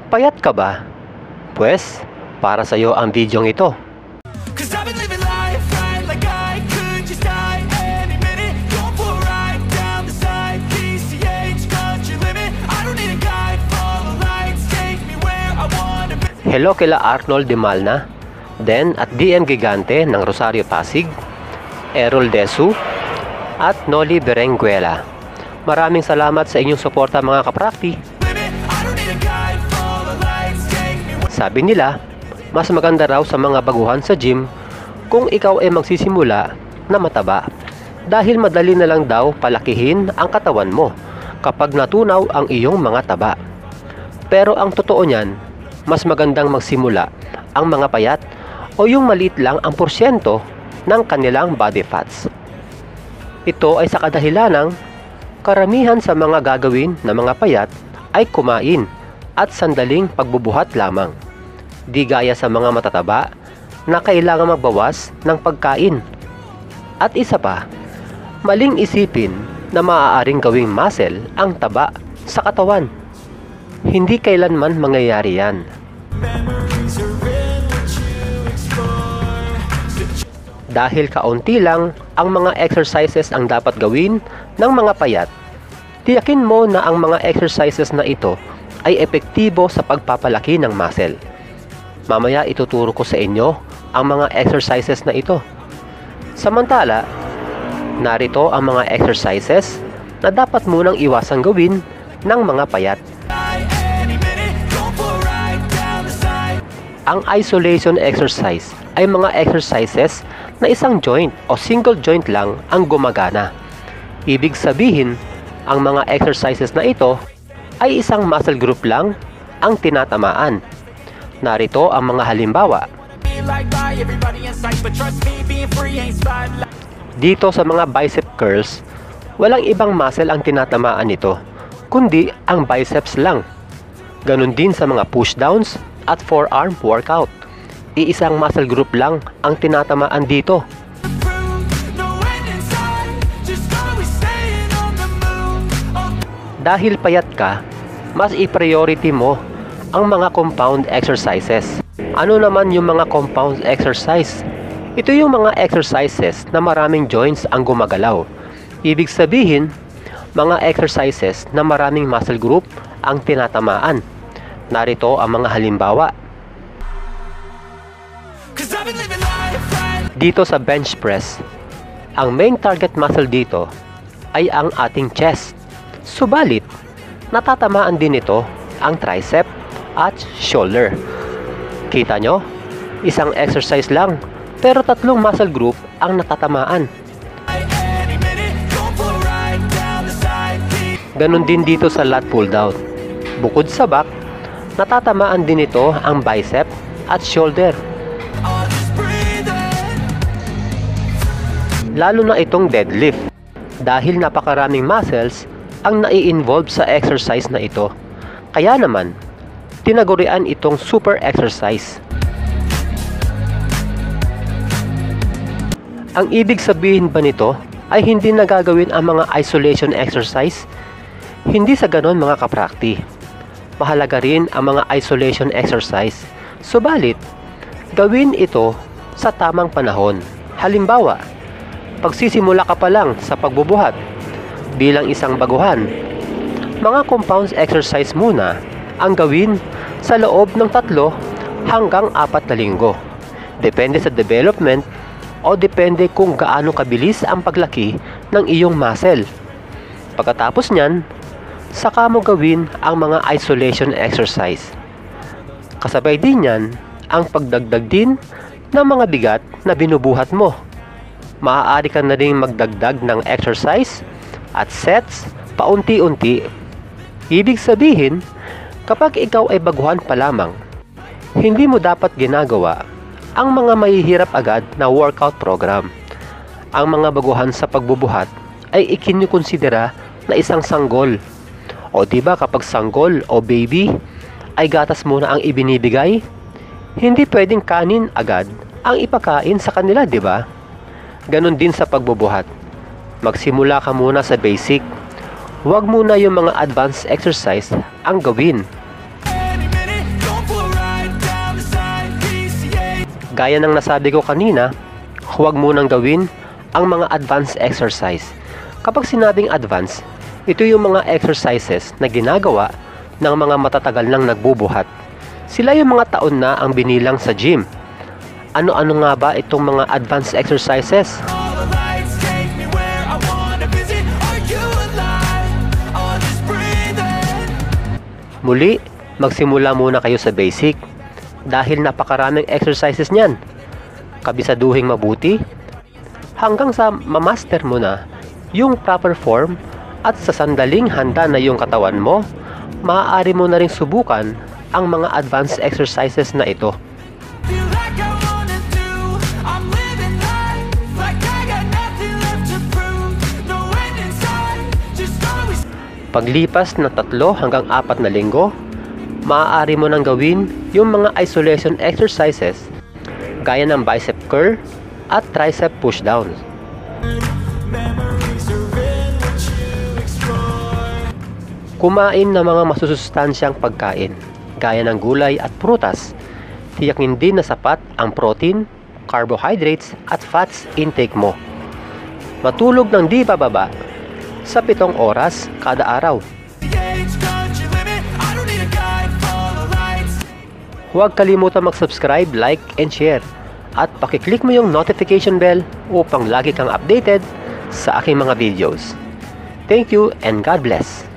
Payat ka ba? Pwes, para sa iyo ang videong ito. Hello kila Arnold de Malna, Den at DM Gigante ng Rosario Pasig, Errol Desu, at Noli Berenguela. Maraming salamat sa inyong suporta mga kaprakti. Sabi nila, mas maganda raw sa mga baguhan sa gym kung ikaw ay magsisimula na mataba. Dahil madali na lang daw palakihin ang katawan mo kapag natunaw ang iyong mga taba. Pero ang totoo niyan, mas magandang magsimula ang mga payat o yung maliit lang ang porsyento ng kanilang body fats. Ito ay sa kadahilanang karamihan sa mga gagawin ng mga payat ay kumain at sandaling pagbubuhat lamang. Di gaya sa mga matataba na kailangan magbawas ng pagkain. At isa pa, maling isipin na maaaring gawing muscle ang taba sa katawan. Hindi kailanman mangyayari yan. Dahil kaunti lang ang mga exercises ang dapat gawin ng mga payat, tiyakin mo na ang mga exercises na ito ay epektibo sa pagpapalaki ng muscle. Mamaya ituturo ko sa inyo ang mga exercises na ito. Samantala, narito ang mga exercises na dapat munang iwasang gawin ng mga payat. Ang isolation exercise ay mga exercises na isang joint o single joint lang ang gumagana. Ibig sabihin, ang mga exercises na ito ay isang muscle group lang ang tinatamaan. Narito ang mga halimbawa. Dito sa mga bicep curls, walang ibang muscle ang tinatamaan nito, kundi ang biceps lang. Ganon din sa mga pushdowns at forearm workout. Iisang muscle group lang ang tinatamaan dito. Dahil payat ka, mas i-priority mo ang mga compound exercises. Ano naman yung mga compound exercise? Ito yung mga exercises na maraming joints ang gumagalaw. Ibig sabihin, mga exercises na maraming muscle group ang tinatamaan. Narito ang mga halimbawa. Dito sa bench press, ang main target muscle dito ay ang ating chest. Subalit, natatamaan din ito ang tricep at shoulder. Kita nyo? Isang exercise lang, pero tatlong muscle group ang natatamaan. Ganon din dito sa lat pull down. Bukod sa back, natatamaan din ito ang bicep at shoulder. Lalo na itong deadlift dahil napakaraming muscles ang nai-involve sa exercise na ito. Kaya naman, tinagurian itong super exercise. Ang ibig sabihin ba nito ay hindi na gagawin ang mga isolation exercise? Hindi sa ganon mga kaprakti. Mahalaga rin ang mga isolation exercise. Subalit, gawin ito sa tamang panahon. Halimbawa, pagsisimula ka pa lang sa pagbubuhat bilang isang baguhan, mga compounds exercise muna ang gawin sa loob ng 3 hanggang 4 na linggo. Depende sa development o depende kung gaano kabilis ang paglaki ng iyong muscle. Pagkatapos niyan, saka mo gawin ang mga isolation exercise. Kasabay din yan ang pagdagdag din ng mga bigat na binubuhat mo. Maaari ka na rin magdagdag ng exercise at sets paunti-unti. Ibig sabihin, kapag ikaw ay baguhan pa lamang, hindi mo dapat ginagawa ang mga mahihirap agad na workout program. Ang mga baguhan sa pagbubuhat ay ikinukonsidera na isang sanggol. O diba kapag sanggol o baby ay gatas muna ang ibinibigay, hindi pwedeng kanin agad ang ipakain sa kanila, diba? Ganon din sa pagbubuhat. Magsimula ka muna sa basic. Huwag muna yung mga advanced exercise ang gawin. Gaya ng nasabi ko kanina, huwag munang gawin ang mga advanced exercise. Kapag sinabing advanced, ito yung mga exercises na ginagawa ng mga matatagal nang nagbubuhat. Sila yung mga taon na ang binilang sa gym. Ano-ano nga ba itong mga advanced exercises? Muli, magsimula muna kayo sa basic dahil napakaraming exercises niyan. Kabisaduhin mabuti hanggang sa mamaster mo na yung proper form at sa sandaling handa na yung katawan mo, maaari mo na ring subukan ang mga advanced exercises na ito. Paglipas ng 3 hanggang 4 na linggo, maaari mo nang gawin yung mga isolation exercises gaya ng bicep curl at tricep pushdown. Kumain ng mga masusustansyang pagkain gaya ng gulay at prutas. Tiyak hindi na sapat ang protein, carbohydrates at fats intake mo. Matulog ng di bababa sa 7 oras kada araw. Huwag kalimutan mag-subscribe, like, and share. At pakiclick mo yung notification bell upang lagi kang updated sa aking mga videos. Thank you and God bless.